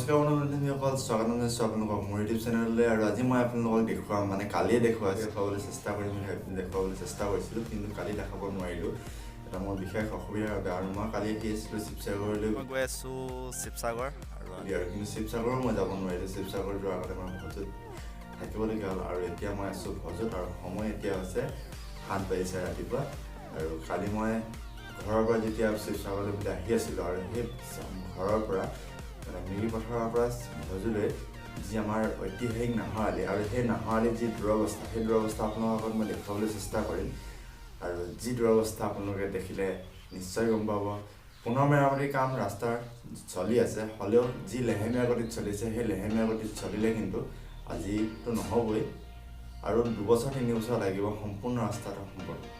নমস্কাৰ বন্ধুসকল, স্বাগতম জনাইছোঁ আপোনালোকক মোৰ ইউটিউব চেনেললৈ। আৰু আজি মই আপোনালোকক দেখুৱাম, মানে কালিয়ে দেখুৱাবলৈ চেষ্টা কৰিছিলোঁ, কিন্তু কালি দেখাব নোৱাৰিলোঁ। এটা মোৰ বিশেষ অসুবিধাৰ বাবে। আৰু মই কালি আহি আছিলোঁ শিৱসাগৰলৈ, মই গৈ আছোঁ শিৱসাগৰ আৰু কিন্তু শিৱসাগৰো মই যাব নোৱাৰিলোঁ। শিৱসাগৰ যোৱাৰ আগতে মই ভজত থাকিবলগীয়া হ'ল। আৰু এতিয়া মই আছোঁ ভজত, আৰু সময় এতিয়া হৈছে 7 বাজিছে ৰাতিপুৱা। আৰু কালি মই ঘৰৰ পৰা যেতিয়া শিৱসাগৰলৈ আহি আছিলোঁ, আৰু সেই ঘৰৰ পৰা মিৰি পথাৰৰ পৰা ভজলৈ যি আমাৰ ঐতিহাসিক নাহৰ আলি, আৰু সেই নাহৰ আলিৰ যি দুৰৱস্থা, সেই দুৰৱস্থা আপোনালোকৰ আগত মই দেখুৱাবলৈ চেষ্টা কৰিম। আৰু যি দুৰৱস্থা আপোনালোকে দেখিলে নিশ্চয় গম পাব। পুনৰ মেৰামতিৰ কাম ৰাস্তাৰ চলি আছে, হ'লেও যি লেহেমীয়া গতিত চলিছে, সেই লেহেমীয়া গতিত চলিলে কিন্তু আজিতো নহ'বই, আৰু 2 বছৰ 3 বছৰ লাগিব সম্পূৰ্ণ ৰাস্তাটো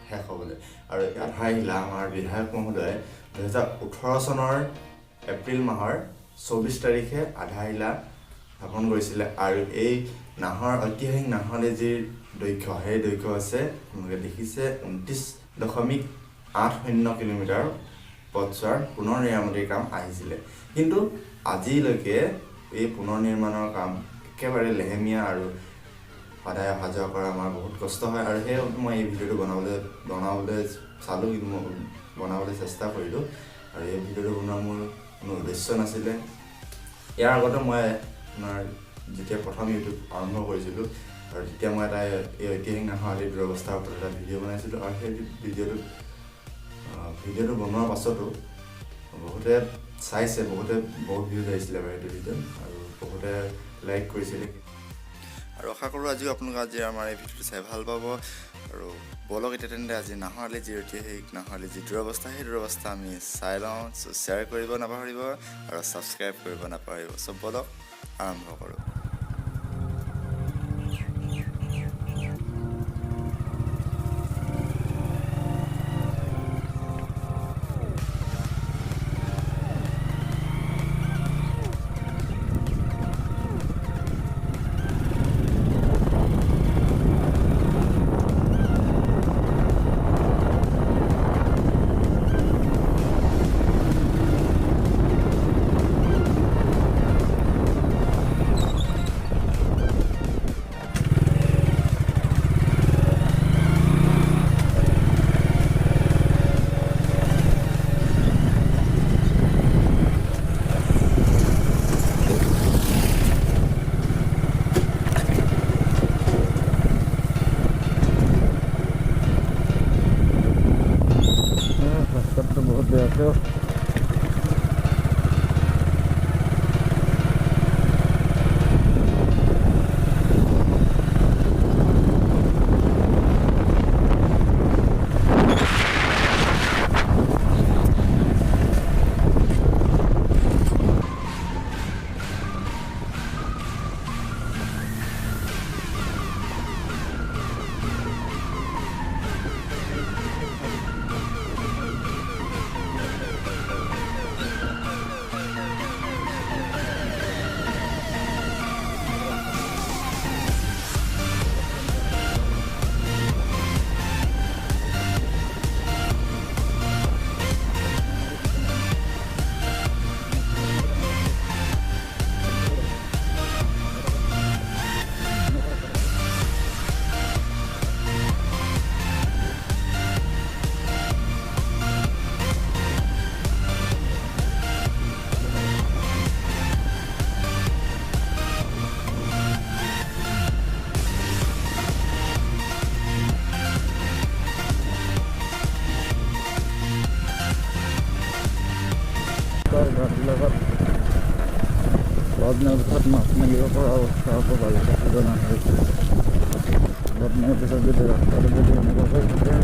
শেষ হ'বলৈ। আৰু আধা আহিলা আমাৰ বিধায়ক মহোদয়ে 2018 চনৰ এপ্ৰিল মাহৰ 24 তাৰিখে আধা আহিলা স্থাপন কৰিছিলে। আৰু এই ঐতিহাসিক নাহৰ আলিৰ যি দৈৰ্ঘ্য, সেই দৈৰ্ঘ্য হৈছে, আপোনালোকে দেখিছে, 29.80 কিলোমিটাৰ পথছোৱাৰ পুনৰ নিৰ্মাণৰ কাম আহিছিলে। কিন্তু আজিলৈকে এই পুনৰ নিৰ্মাণৰ কাম একেবাৰে লেহেমীয়া, আৰু সদায় অহা যোৱা কৰা আমাৰ বহুত কষ্ট হয়। আৰু সেইবাবে মই এই ভিডিঅ'টো বনাবলৈ চালোঁ, কিন্তু মই বনাবলৈ চেষ্টা কৰিলোঁ। আৰু এই ভিডিঅ'টো বনোৱাৰ মোৰ কোনো উদ্দেশ্য নাছিলে। ইয়াৰ আগতে মই আপোনাৰ যেতিয়া প্ৰথম ইউটিউব আৰম্ভ কৰিছিলোঁ, আৰু তেতিয়া মই এই ঐতিহাসিক নাহৰ আলিৰ দুৰৱস্থাৰ ওপৰত এটা ভিডিঅ' বনাইছিলোঁ। আৰু সেই ভিডিঅ'টো বনোৱাৰ পাছতো বহুতে চাইছে, বহুত ভিউজ আহিছিলে বাৰু সেইটো ভিডিঅ', আৰু বহুতে লাইক কৰিছিলে। আৰু আশা কৰোঁ আজিও আপোনালোকে আজি আমাৰ এই ভিডিঅ'টো চাই ভাল পাব। আৰু বলক এতিয়া তেন্তে আজি নাহৰ আলিৰ যি ঐতিহাসিক নাহৰ আলিৰ যি দুৰৱস্থা, সেই দুৰৱস্থা আমি চাই লওঁ। শ্বেয়াৰ কৰিব নাপাহৰিব আৰু ছাবস্ক্ৰাইব কৰিব নাপাহৰিব। চব বলক আৰম্ভ কৰোঁ। बहुत बेहतर লগ্নৰ মাছ মাৰিব পৰা অৱস্থা হ'ব পাৰে, জনা হৈছে। লগ্নৰ পিছত যদি ৰাস্তাটো যদি এনেকুৱা হৈ থাকে,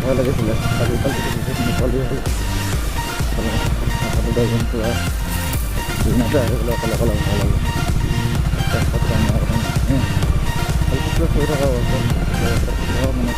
ভয় লাগিছিলে আজিকালি মুকলি হ'ল পুৰা দিনতে আহিবলৈ অকলে অকলে ভয় লাগে হৈ থকা মানে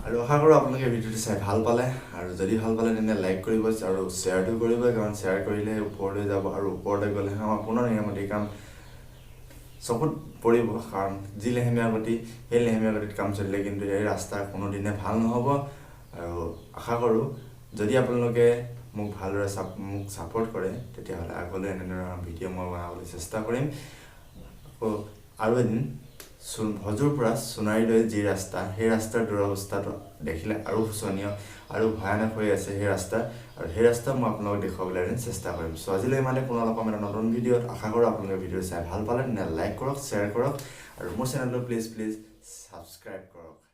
আৰু আশা কৰোঁ আপোনালোকে ভিডিঅ'টো চাই ভাল পালে আৰু যদি ভাল পালে তেন্তে লাইক কৰিব আৰু শ্বেয়াৰটো কৰিব কাৰণ শ্বেয়াৰ কৰিলে ওপৰলৈ যাব আৰু ওপৰলৈ গ'লেহে আমাৰ পুনৰ নিয়মতি কাম চকুত পৰিব কাৰণ যি লেহেমীয়া গতি সেই লেহেমীয়া গতিত কাম চলিলে কিন্তু এই ৰাস্তা কোনোদিনে ভাল নহ'ব আৰু আশা কৰোঁ যদি আপোনালোকে মোক ভালদৰে মোক ছাপোৰ্ট কৰে তেতিয়াহ'লে আগলৈ এনেধৰণৰ ভিডিঅ' মই বনাবলৈ চেষ্টা কৰিম আকৌ আৰু এদিন ভজুৰ পৰা সোণাৰীলৈ যি ৰাস্তা সেই ৰাস্তাৰ দুৰৱস্থাটো দেখিলে আৰু শোচনীয় আৰু ভয়ানক হৈ আছে সেই ৰাস্তা আৰু সেই ৰাস্তা মই আপোনালোকক দেখুৱাবলৈ এদিন চেষ্টা কৰিম চ' আজিলৈ ইমানে পুনৰ লগ পাম এটা নতুন ভিডিঅ'ত আশা কৰোঁ আপোনালোকে ভিডিঅ' চাই ভাল পালে তেনে লাইক কৰক শ্বেয়াৰ কৰক আৰু মোৰ চেনেলটো প্লিজ ছাবস্ক্ৰাইব কৰক